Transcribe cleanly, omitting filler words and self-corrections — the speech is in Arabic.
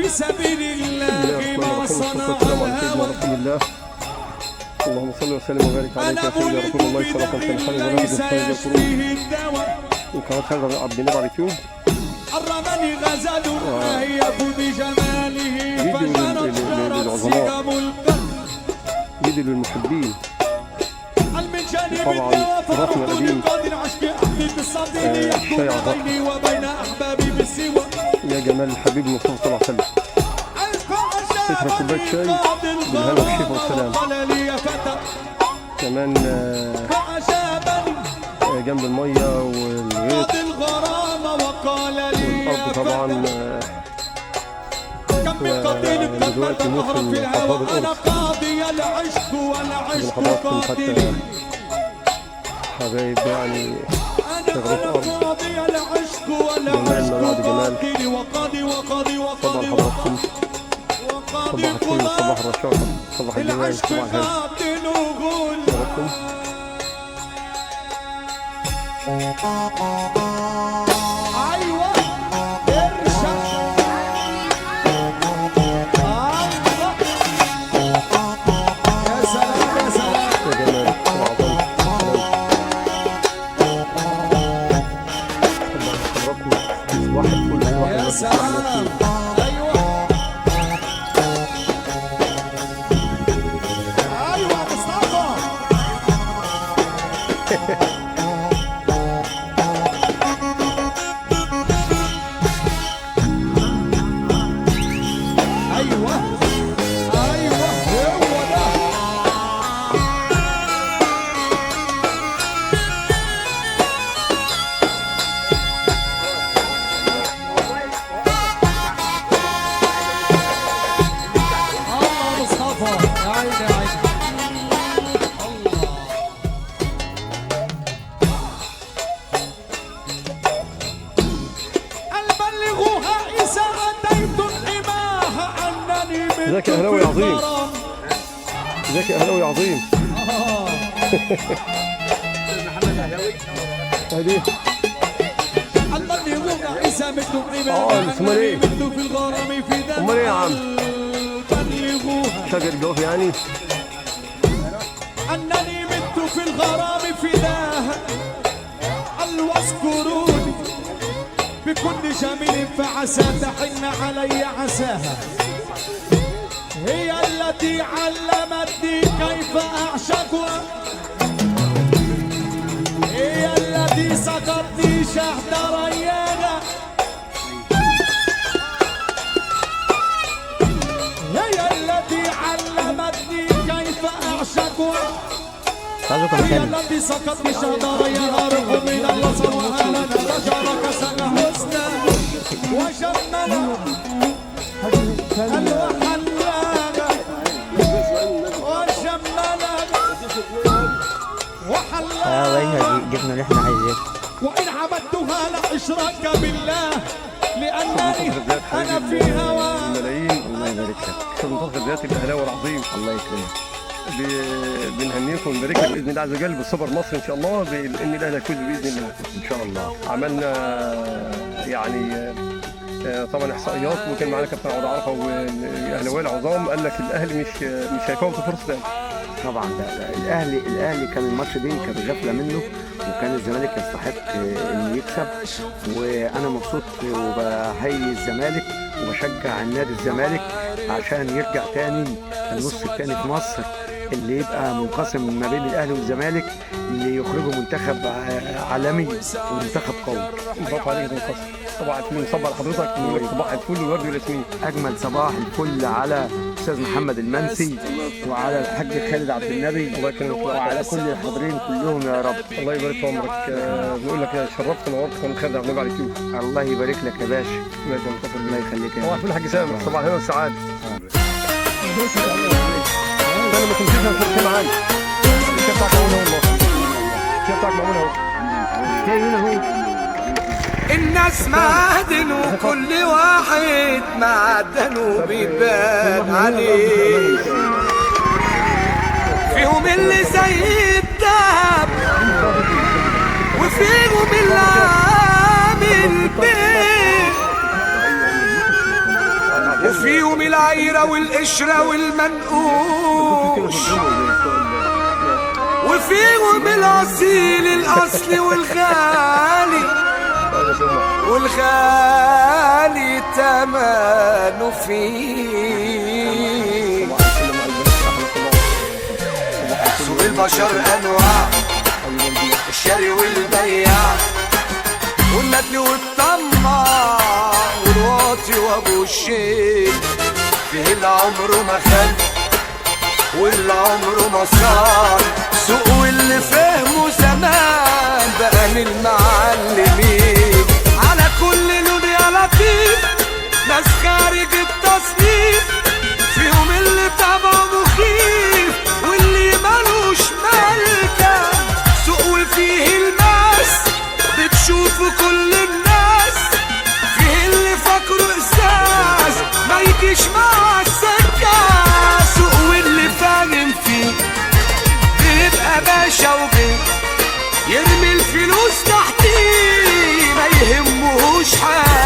في سبيل الله ما صنع الهوى. اللهم صل وسلم وبارك عليك يا سيدي رسول الله صلى الله عليه وسلم. ليس يشفيه الدواء. وكمان خالد عبد النبي على اليوتيوب. الرماني غزل أهيب بجماله فجرت رأسك ملقا. فيديو للمحبين. طبعا رسم القديم الشاي عطاء وبين أحبابي بالسوى. يا جمال الحبيب المصطفى صلى الله عليه وسلم. تشرب كوباية شاي بالهنا والشفا والسلام. كمان جنب المية والغيط والأرض طبعا. ودلوقتي موسم حصاد القرص. من حضراتكم حتى حبايب يعني شغلة أرض. جمال ما بعد جمال. طبعا حضراتكم صباح الفل، صباح الرشاقة، صباح الجمال، صباح الهنا. حضراتكم أيوة ارشد. يا سلام يا سلام يا جمال وعظمة. حضراتكم صباح الفل، صباح يا الرشاقة. سلام. أيوة أيوة مصطفى. أيوة أيوة هو ده. الله مصطفى يا عيني يا عيني. الله البلغوها إذا أتيتم حماها أنني من ازيك يا أهلاوي يا عظيم؟ ازيك يا أهلاوي يا عظيم؟ هدي البلغوها إذا متم حماها اسمها ايه؟ أنني مت في الغرام في دم. أمال ايه يا عم؟ البلغوها شجر جوف يعني. أنني مت في الغرام فداها. واذكروني بكل جميل فعسى تحن علي عساها. هي التي علمتني كيف أعشقها. هي التي سقتني شهد ريانا. هي التي علمتني كيف أعشقها. هي التي سقتني شهد ريانا. أرق من البصر وآلنا رجرك سنة حسنا وجملا وحلانا وجملا وحلانا. جبنا اللي احنا عايزينه. وإن عبدتها لا إشراك بالله لأنني أنا في هوى. الملايين الله يبارك لك. منتظر ذات الأهلاوي العظيم. الله يكرمك. بنهنيكم ونبارك لك باذن الله عز وجل بالسوبر مصر ان شاء الله، بان الاهلي هيفوز باذن الله ان شاء الله. عملنا يعني طبعا احصائيات، وكان معانا كابتن عوض عرفه والاهلاويه العظام قال لك الاهلي مش هيفوت فرصه ثانيه. طبعا ده الاهلي كان الماتش دي كانت غفله منه، وكان الزمالك يستحق انه يكسب. وانا مبسوط وبهيئ الزمالك وبشجع النادي الزمالك عشان يرجع تاني النص الثاني في مصر اللي يبقى منقسم ما بين الاهلي والزمالك، اللي يخرجوا منتخب عالمي ومنتخب قوي. برافو عليك يا منتصر. صباح الفل نصب على حضرتك ونقول لك صباح الفل والورد والياسمين. اجمل صباح الفل على استاذ محمد المنسي وعلى الحاج خالد عبد النبي الله يكرمك وعلى كل الحاضرين كلهم يا رب. الله يبارك في عمرك. بنقول لك شرفت ونورت قناه خالد عبد النبي على اليوتيوب. الله يبارك لك يا باشا. ماشي يا منتصر. الله يخليك يا صباح الفل حاج سامر. صباح الهنا والسعاده. انا ما تمشيش هتمشي معايا. الشيخ بتاعك معمول اهو. والله الشيخ بتاعك معمول اهو. جاي هنا اهو. الناس معدن وكل واحد معدنه بيبان عليه. فيهم اللي زي الدهب وفيهم اللي عامل بيه، الدايرة والقشرة والمنقوش، وفيهم الأصيل الأصلي والغالي تمنه فيه. سوق البشر أنواع، الشاري والبياع والندل والطماع والواطي وابو الشيل. فيه العمر ما خان واللي عمره ما صار، سوق واللي فهمه زمان بقى من المعلمين. على كل لون يا لطيف ناس خارج التصنيف، فيهم اللي طبعه مخيف واللي ملوش ملكة. سوق وفيه الماس بتشوفوا كل الناس، فيه اللي فاكره ازاز ما يجيش مع السكة. سوق واللي فاهم فيه بيبقى باشا وبيه، يرمي الفلوس تحتيه ما يهمهوش حاجة.